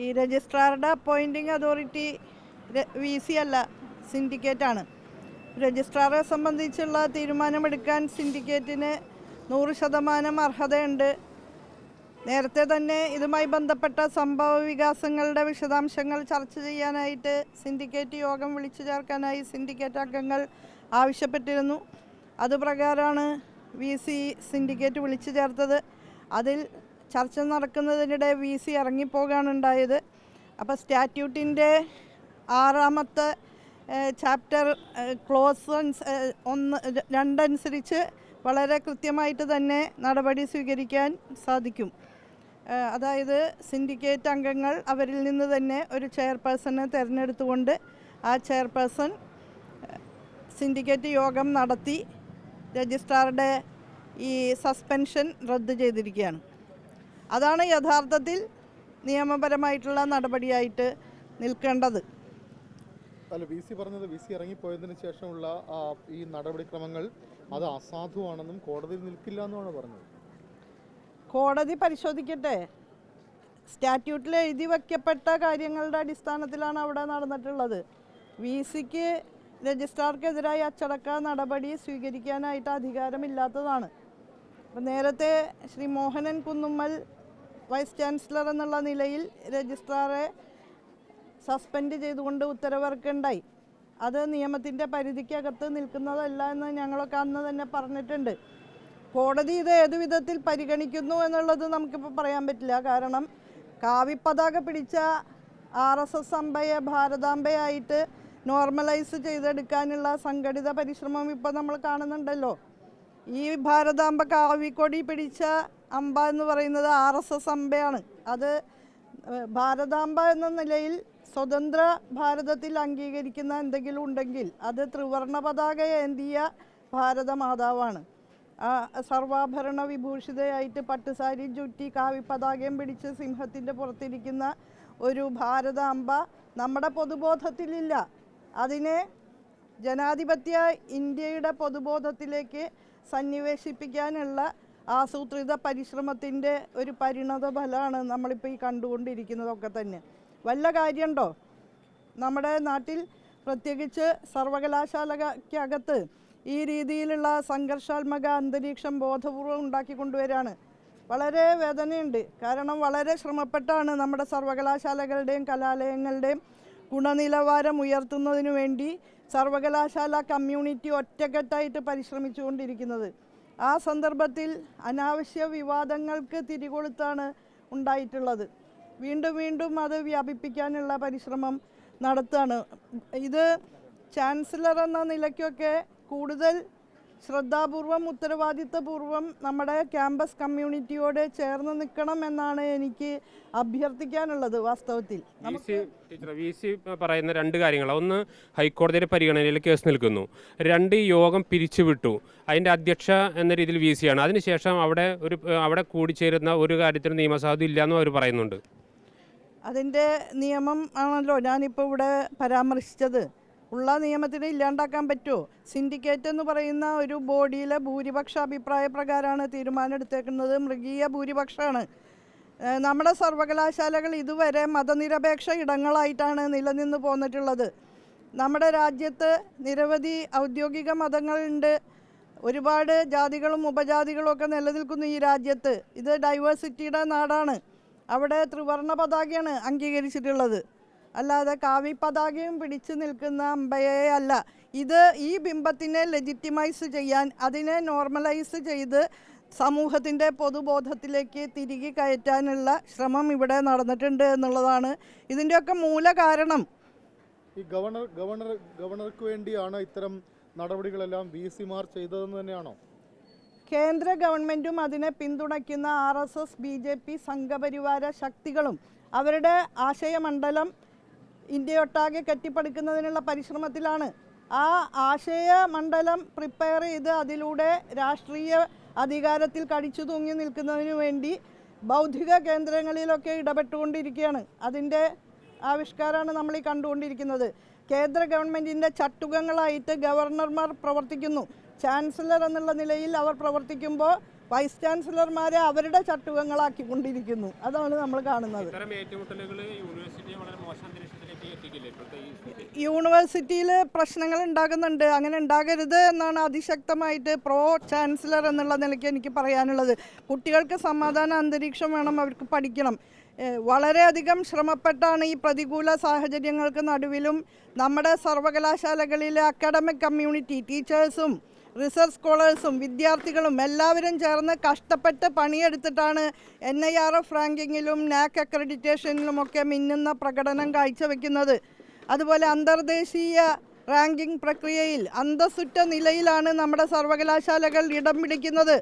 ഈ രജിസ്ട്രാറുടെ appointing authority VC അല്ല, സിൻഡിക്കേറ്റാണ്. രജിസ്ട്രാറെ സംബന്ധിച്ചുള്ള തീരുമാനമെടുക്കാൻ സിൻഡിക്കേറ്റിന് 100% അർഹതയുണ്ട്. നേരത്തെ തന്നെ ഇതുമായി ബന്ധപ്പെട്ട സംഭവ വികാസങ്ങളുടെ വിശദാംശങ്ങൾ ചർച്ച ചെയ്യാനായിട്ട് സിൻഡിക്കേറ്റ് യോഗം വിളിച്ചു ചേർക്കാനായി സിൻഡിക്കേറ്റ് അംഗങ്ങൾ ആവശ്യപ്പെട്ടിരുന്നു. അതുപ്രകാരമാണ് VC സിൻഡിക്കേറ്റ് വിളിച്ചു ചേർത്തത്. അതിൽ ചർച്ച നടക്കുന്നതിനിടെ VC ഇറങ്ങിപ്പോകാണ് ഉണ്ടായത്. അപ്പോൾ സ്റ്റാറ്റ്യൂട്ടിൻ്റെ 6ാമത്തെ ചാപ്റ്റർ ക്ലോസ് 2 അനുസരിച്ച് വളരെ കൃത്യമായിട്ട് തന്നെ നടപടി സ്വീകരിക്കാൻ സാധിക്കും. അതായത് സിൻഡിക്കേറ്റ് അംഗങ്ങൾ അവരിൽ നിന്ന് തന്നെ ഒരു ചെയർപേഴ്സണെ തിരഞ്ഞെടുത്തുകൊണ്ട് ആ ചെയർപേഴ്സൺ സിൻഡിക്കേറ്റ് യോഗം നടത്തി രജിസ്ട്രാറുടെ ഈ സസ്പെൻഷൻ റദ്ദ് ചെയ്തിരിക്കുകയാണ്. അതാണ് യഥാർത്ഥത്തിൽ നിയമപരമായിട്ടുള്ള നടപടിയായിട്ട് നിൽക്കേണ്ടത്. അല്ല, VC പറഞ്ഞത് VC ഇറങ്ങിപ്പോയതിനു ശേഷമുള്ള ഈ നടപടിക്രമങ്ങൾ അത് അസാധുവാണെന്നും കോടതിയിൽ നിൽക്കില്ല എന്നുമാണ് പറഞ്ഞത്. കോടതി പരിശോധിക്കട്ടെ. സ്റ്റാറ്റ്യൂട്ടിൽ എഴുതി വയ്ക്കപ്പെട്ട കാര്യങ്ങളുടെ അടിസ്ഥാനത്തിലാണ് അവിടെ നടന്നിട്ടുള്ളത്. VCക്ക് രജിസ്ട്രാർക്കെതിരായി അച്ചടക്ക നടപടി സ്വീകരിക്കാനായിട്ട് അധികാരമില്ലാത്തതാണ്. അപ്പം നേരത്തെ ശ്രീ മോഹനൻ കുന്നുമ്മൽ വൈസ് ചാൻസലർ എന്നുള്ള നിലയിൽ രജിസ്ട്രാറെ സസ്പെൻഡ് ചെയ്തുകൊണ്ട് ഉത്തരവിറക്കുണ്ടായി. അത് നിയമത്തിൻ്റെ പരിധിക്കകത്ത് നിൽക്കുന്നതല്ല എന്ന് ഞങ്ങളൊക്കെ അന്ന് തന്നെ പറഞ്ഞിട്ടുണ്ട്. കോടതി ഇത് ഏതു വിധത്തിൽ പരിഗണിക്കുന്നു എന്നുള്ളത് നമുക്കിപ്പോൾ പറയാൻ പറ്റില്ല. കാരണം കാവിപ്പതാക പിടിച്ച RSS അമ്പയെ ഭാരതാംബയായിട്ട് നോർമലൈസ് ചെയ്തെടുക്കാനുള്ള സംഘടിത പരിശ്രമം ഇപ്പോൾ നമ്മൾ കാണുന്നുണ്ടല്ലോ. ഈ ഭാരതാംബ കാവിക്കൊടി പിടിച്ച അമ്പ എന്ന് പറയുന്നത് RSS അമ്പയാണ്. അത് ഭാരതാംബ എന്ന നിലയിൽ സ്വതന്ത്ര ഭാരതത്തിൽ അംഗീകരിക്കുന്ന എന്തെങ്കിലും ഉണ്ടെങ്കിൽ അത് ത്രിവർണ പതാക ഏന്തിയ ഭാരതമാതാവാണ്. സർവാഭരണ വിഭൂഷിതയായിട്ട് പട്ടുസാരി ചുറ്റി കാവിപ്പതാകയും പിടിച്ച് സിംഹത്തിൻ്റെ പുറത്തിരിക്കുന്ന ഒരു ഭാരതാംബ നമ്മുടെ പൊതുബോധത്തിലില്ല. അതിനെ ജനാധിപത്യ ഇന്ത്യയുടെ പൊതുബോധത്തിലേക്ക് സന്നിവേശിപ്പിക്കാനുള്ള ആസൂത്രിത പരിശ്രമത്തിൻ്റെ ഒരു പരിണത ഫലമാണ് നമ്മളിപ്പോൾ ഈ കണ്ടുകൊണ്ടിരിക്കുന്നതൊക്കെ തന്നെ. വല്ല കാര്യമുണ്ടോ? നമ്മുടെ നാട്ടിൽ പ്രത്യേകിച്ച് സർവകലാശാലയ്ക്കകത്ത് ഈ രീതിയിലുള്ള സംഘർഷാത്മക അന്തരീക്ഷം ബോധപൂർവം ഉണ്ടാക്കിക്കൊണ്ടുവരാണ്. വളരെ വേദനയുണ്ട്. കാരണം വളരെ ശ്രമപ്പെട്ടാണ് നമ്മുടെ സർവകലാശാലകളുടെയും കലാലയങ്ങളുടെയും ഗുണനിലവാരം ഉയർത്തുന്നതിനു വേണ്ടി സർവകലാശാല കമ്മ്യൂണിറ്റി ഒറ്റക്കെട്ടായിട്ട് പരിശ്രമിച്ചുകൊണ്ടിരിക്കുന്നത്. ആ സന്ദർഭത്തിൽ അനാവശ്യ വിവാദങ്ങൾക്ക് തിരികൊളുത്താണ് ഉണ്ടായിട്ടുള്ളത്. വീണ്ടും വീണ്ടും അത് വ്യാപിപ്പിക്കാനുള്ള പരിശ്രമം നടത്തുകയാണ്. ഇത് ചാൻസലർ എന്ന നിലയ്ക്കൊക്കെ കൂടുതൽ ശ്രദ്ധാപൂർവം ഉത്തരവാദിത്വപൂർവം നമ്മുടെ ക്യാമ്പസ് കമ്മ്യൂണിറ്റിയോട് ചേർന്ന് നിൽക്കണം എന്നാണ് എനിക്ക് അഭ്യർത്ഥിക്കാനുള്ളത്. വാസ്തവത്തിൽ VC പറയുന്ന 2 കാര്യങ്ങളാണ്. ഒന്ന്, ഹൈക്കോടതിയുടെ പരിഗണനയിൽ കേസ് നിൽക്കുന്നു. 2, യോഗം പിരിച്ചുവിട്ടു. അതിൻ്റെ അധ്യക്ഷ എന്ന രീതിയിൽ VC ആണ്. അതിനുശേഷം അവിടെ കൂടിച്ചേരുന്ന ഒരു കാര്യത്തിന് നിയമസാധുത ഇല്ല എന്നും അവർ പറയുന്നുണ്ട്. അതിൻ്റെ നിയമം ആണല്ലോ ഞാനിപ്പോൾ ഇവിടെ പരാമർശിച്ചത്. ഉള്ള നിയമത്തിന് ഇല്ലാണ്ടാക്കാൻ പറ്റുമോ? സിൻഡിക്കേറ്റ് എന്ന് പറയുന്ന ഒരു ബോഡിയിലെ ഭൂരിപക്ഷ അഭിപ്രായ പ്രകാരമാണ് തീരുമാനം എടുത്തേക്കുന്നത്. മൃഗീയ ഭൂരിപക്ഷമാണ്. നമ്മുടെ സർവകലാശാലകൾ ഇതുവരെ മതനിരപേക്ഷ ഇടങ്ങളായിട്ടാണ് നിലനിന്ന് പോന്നിട്ടുള്ളത്. നമ്മുടെ രാജ്യത്ത് നിരവധി ഔദ്യോഗിക മതങ്ങളുണ്ട്. ഒരുപാട് ജാതികളും ഉപജാതികളും ഒക്കെ നിലനിൽക്കുന്നു ഈ രാജ്യത്ത്. ഇത് ഡൈവേഴ്സിറ്റിയുടെ നാടാണ്. അവിടെ ത്രിവർണ പതാകയാണ് അംഗീകരിച്ചിട്ടുള്ളത്, അല്ലാതെ കാവി പതാകയും പിടിച്ചു നിൽക്കുന്ന അമ്പയെ അല്ല. ഇത് ഈ ബിംബത്തിനെ ലെജിറ്റിമൈസ് ചെയ്യാൻ, അതിനെ നോർമലൈസ് ചെയ്ത് സമൂഹത്തിൻ്റെ പൊതുബോധത്തിലേക്ക് തിരികെ കയറ്റാനുള്ള ശ്രമം ഇവിടെ നടന്നിട്ടുണ്ട് എന്നുള്ളതാണ് ഇതിൻ്റെയൊക്കെ മൂല കാരണം. ഈ ഗവർണർക്ക് വേണ്ടിയാണ് ഇത്തരം നടപടികളെല്ലാം VCമാർ ചെയ്തതെന്ന് തന്നെയാണോ? കേന്ദ്ര ഗവൺമെൻറ്റും അതിനെ പിന്തുണയ്ക്കുന്ന RSS BJP സംഘപരിവാര ശക്തികളും അവരുടെ ആശയമണ്ഡലം ഇന്ത്യയൊട്ടാകെ കെട്ടിപ്പടുക്കുന്നതിനുള്ള പരിശ്രമത്തിലാണ്. ആ ആശയമണ്ഡലം പ്രിപ്പയർ ചെയ്ത് അതിലൂടെ രാഷ്ട്രീയ അധികാരത്തിൽ കടിച്ചു തൂങ്ങി നിൽക്കുന്നതിന് വേണ്ടി ബൗദ്ധിക കേന്ദ്രങ്ങളിലൊക്കെ ഇടപെട്ടുകൊണ്ടിരിക്കുകയാണ്. അതിൻ്റെ ആവിഷ്കാരമാണ് നമ്മൾ ഈ കണ്ടുകൊണ്ടിരിക്കുന്നത്. കേന്ദ്ര ഗവൺമെൻറ്റിൻ്റെ ചട്ടുകങ്ങളായിട്ട് ഗവർണർമാർ പ്രവർത്തിക്കുന്നു. ചാൻസലർ എന്നുള്ള നിലയിൽ അവർ പ്രവർത്തിക്കുമ്പോൾ വൈസ് ചാൻസലർമാരെ അവരുടെ ചട്ടുകങ്ങളാക്കിക്കൊണ്ടിരിക്കുന്നു. അതാണ് നമ്മൾ കാണുന്നത്. ഇത്തരം ഏറ്റുമുട്ടലുകൾ യൂണിവേഴ്സിറ്റിയെ വളരെ മോശം അന്തരീക്ഷത്തിലേക്ക് എത്തിക്കില്ലേ ഇപ്പോഴത്തെ ഈ സ്ഥിതി? യൂണിവേഴ്സിറ്റിയിൽ പ്രശ്നങ്ങൾ ഉണ്ടാകുന്നുണ്ട്. അങ്ങനെ ഉണ്ടാകരുത് എന്നാണ് അതിശക്തമായിട്ട് പ്രോ ചാൻസലർ എന്നുള്ള നിലയ്ക്ക് എനിക്ക് പറയാനുള്ളത്. കുട്ടികൾക്ക് സമാധാന അന്തരീക്ഷം വേണം, അവർക്ക് പഠിക്കണം. വളരെയധികം ശ്രമപ്പെട്ടാണ് ഈ പ്രതികൂല സാഹചര്യങ്ങൾക്ക് നടുവിലും നമ്മുടെ സർവകലാശാലകളിലെ അക്കാഡമിക് കമ്മ്യൂണിറ്റി, ടീച്ചേഴ്സും റിസർച്ച് സ്കോളേഴ്സും വിദ്യാർത്ഥികളും എല്ലാവരും ചേർന്ന് കഷ്ടപ്പെട്ട് പണിയെടുത്തിട്ടാണ് NIRF റാങ്കിങ്ങിലും NAC അക്രഡിറ്റേഷനിലുമൊക്കെ മിന്നുന്ന പ്രകടനം കാഴ്ചവെക്കുന്നത്. അതുപോലെ അന്തർദേശീയ റാങ്കിംഗ് പ്രക്രിയയിൽ അന്തസ്സുറ്റ നിലയിലാണ് നമ്മുടെ സർവകലാശാലകൾ ഇടം പിടിക്കുന്നത്.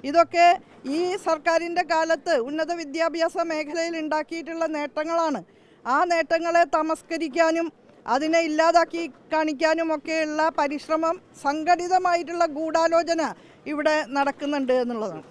ഇതൊക്കെ ഈ സർക്കാരിൻ്റെ കാലത്ത് ഉന്നത വിദ്യാഭ്യാസ മേഖലയിൽ ഉണ്ടാക്കിയിട്ടുള്ള നേട്ടങ്ങളാണ്. ആ നേട്ടങ്ങളെ തമസ്കരിക്കാനും അതിനെ ഇല്ലാതാക്കി കാണിക്കാനുമൊക്കെയുള്ള പരിശ്രമം, സംഘടിതമായിട്ടുള്ള ഗൂഢാലോചന ഇവിടെ നടക്കുന്നുണ്ട് എന്നുള്ളതാണ്.